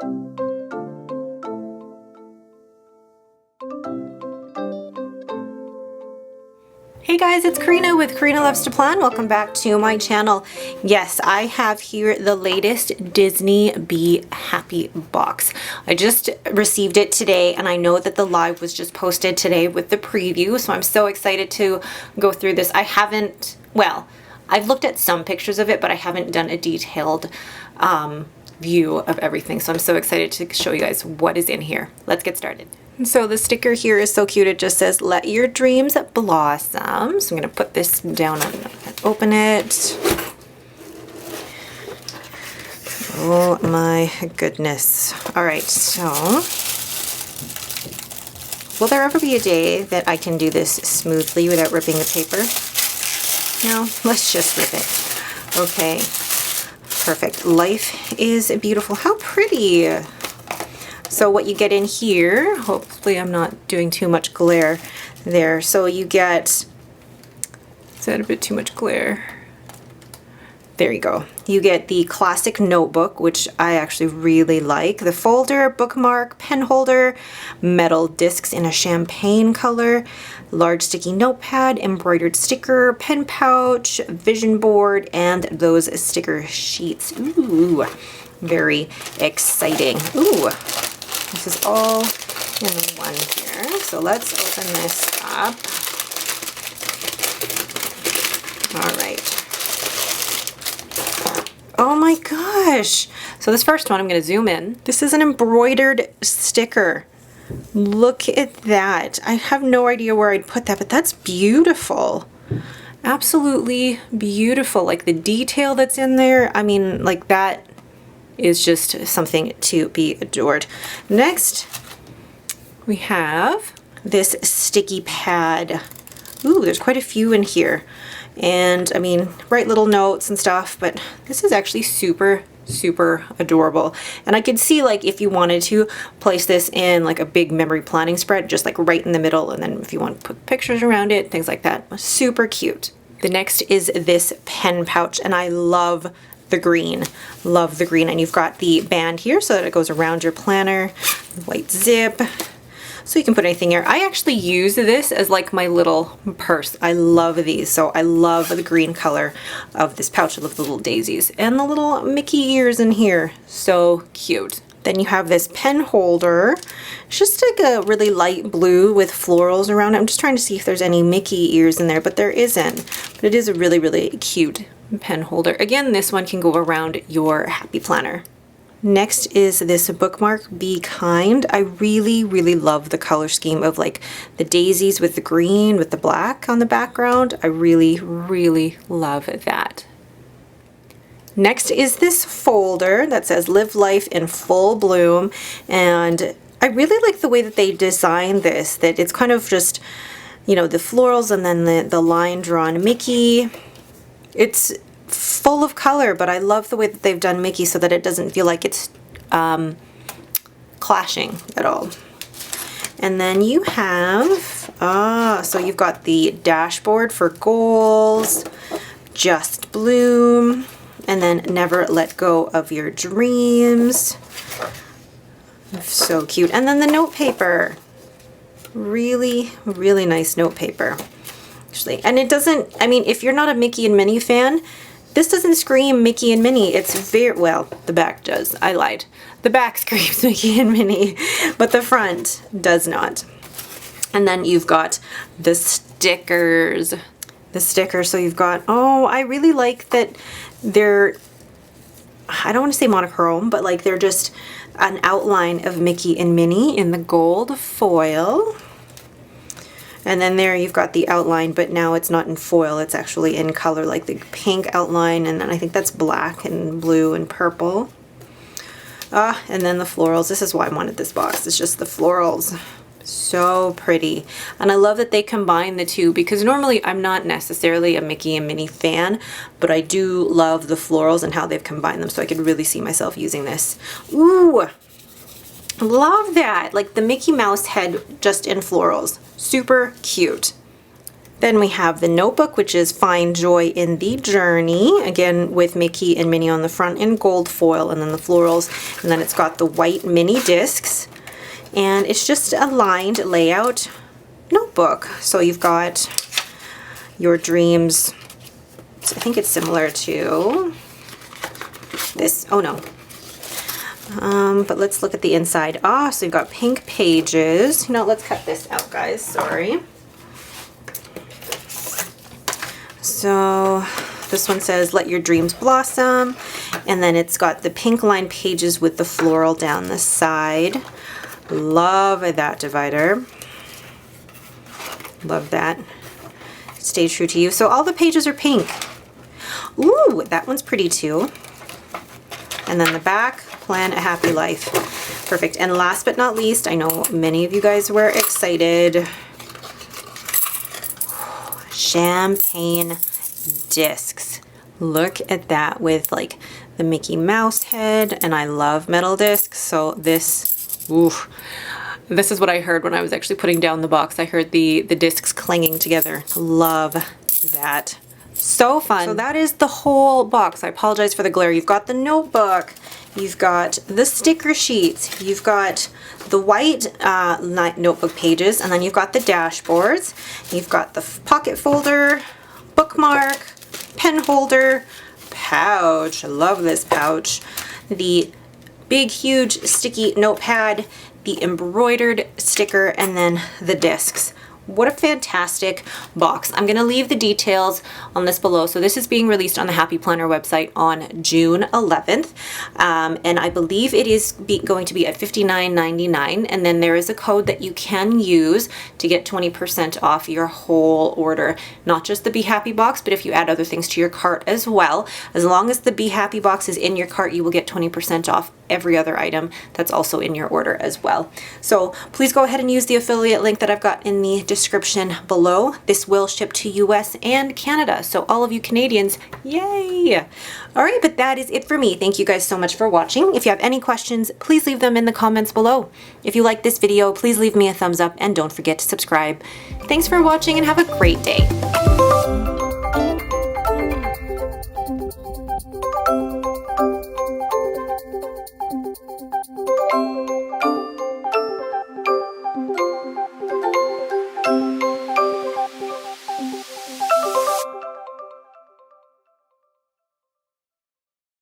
Hey guys, it's Karina with Karina Loves to Plan. Welcome back to my channel. Yes, I have here the latest Disney Be Happy box. I just received it today and I know that the live was just posted today with the preview, so I'm so excited to go through this. I've looked at some pictures of it, but I haven't done a detailed view of everything, so I'm so excited to show you guys what is in here. Let's get started. So the sticker here is so cute. It just says, "Let your dreams blossom." So I'm going to put this down and open it. Oh my goodness. All right, so will there ever be a day that I can do this smoothly without ripping the paper? No, let's just rip it. Okay, perfect. Life is beautiful. How pretty. So what you get in here, hopefully I'm not doing too much glare there. So you get, is that a bit too much glare? There you go. You get the classic notebook, which I actually really like. The folder, bookmark, pen holder, metal discs in a champagne color, large sticky notepad, embroidered sticker, pen pouch, vision board, and those sticker sheets. Ooh, very exciting. Ooh. This is all in one here. So let's open this up. All right. Oh my gosh. So this first one, I'm going to zoom in. This is an embroidered sticker. Look at that. I have no idea where I'd put that, but that's beautiful. Absolutely beautiful. Like the detail that's in there. I mean, like that is just something to be adored. Next, we have this sticky pad. Ooh, there's quite a few in here. And I mean, write little notes and stuff, but this is actually super, super adorable. And I could see, like, if you wanted to place this in like a big memory planning spread, just like right in the middle, and then if you want to put pictures around it, things like that. Super cute. The next is this pen pouch, and I love the green. Love the green. And you've got the band here so that it goes around your planner. White zip. So you can put anything here. I actually use this as like my little purse. I love these. So I love the green color of this pouch. I love the little daisies. And the little Mickey ears in here. So cute. Then you have this pen holder. It's just like a really light blue with florals around it. I'm just trying to see if there's any Mickey ears in there, but there isn't. But it is a really, really cute pen holder. Again, this one can go around your happy planner. Next is this bookmark, Be Kind. I really, really love the color scheme of like the daisies with the green with the black on the background. I really, really love that. Next is this folder that says Live Life in Full Bloom, and I really like the way that they designed this, that it's kind of just, you know, the florals and then the line drawn Mickey. It's full of color, but I love the way that they've done Mickey so that it doesn't feel like it's clashing at all. And then you have, so you've got the dashboard for goals, Just Bloom, and then Never Let Go of Your Dreams. So cute. And then the note paper. Really, really nice note paper. Actually, and it doesn't, I mean, if you're not a Mickey and Minnie fan, this doesn't scream Mickey and Minnie. It's very, well, the back does. I lied. The back screams Mickey and Minnie, but the front does not. And then you've got the stickers. The stickers, so you've got, oh, I really like that they're, I don't want to say monochrome, but like they're just an outline of Mickey and Minnie in the gold foil. And then there you've got the outline, but now it's not in foil, it's actually in color, like the pink outline, and then I think that's black and blue and purple. And then the florals. This is why I wanted this box. It's just the florals. So pretty. And I love that they combine the two, because normally I'm not necessarily a Mickey and Minnie fan, but I do love the florals and how they've combined them, so I could really see myself using this. Ooh! Love that! Like the Mickey Mouse head just in florals. Super cute. Then we have the notebook, which is Find Joy in the Journey, again with Mickey and Minnie on the front in gold foil, and then the florals, and then it's got the white mini discs, and it's just a lined layout notebook. So you've got your dreams. I think it's similar to this. Oh no. But let's look at the inside. So you've got pink pages. Let's cut this out, guys. Sorry. So this one says, let your dreams blossom. And then it's got the pink lined pages with the floral down the side. Love that divider. Love that. Stay true to you. So all the pages are pink. Ooh, that one's pretty too. And then the back, plan a happy life. Perfect. And last but not least, I know many of you guys were excited. Champagne discs. Look at that with like the Mickey Mouse head, and I love metal discs, so this, oof. This is what I heard when I was actually putting down the box. I heard the discs clanging together. Love that. So fun. So that is the whole box. I apologize for the glare. You've got the notebook, you've got the sticker sheets, you've got the white notebook pages, and then you've got the dashboards, you've got the pocket folder, bookmark, pen holder, pouch. I love this pouch. The big, huge sticky notepad, the embroidered sticker, and then the discs. What a fantastic box. I'm going to leave the details on this below. So this is being released on the Happy Planner website on June 11th. And I believe it is going to be at $59.99. And then there is a code that you can use to get 20% off your whole order. Not just the Be Happy box, but if you add other things to your cart as well. As long as the Be Happy box is in your cart, you will get 20% off every other item that's also in your order as well. So please go ahead and use the affiliate link that I've got in the description below. This will ship to US and Canada, so all of you Canadians, yay! All right, but that is it for me. Thank you guys so much for watching. If you have any questions, please leave them in the comments below. If you like this video, please leave me a thumbs up and don't forget to subscribe. Thanks for watching and have a great day.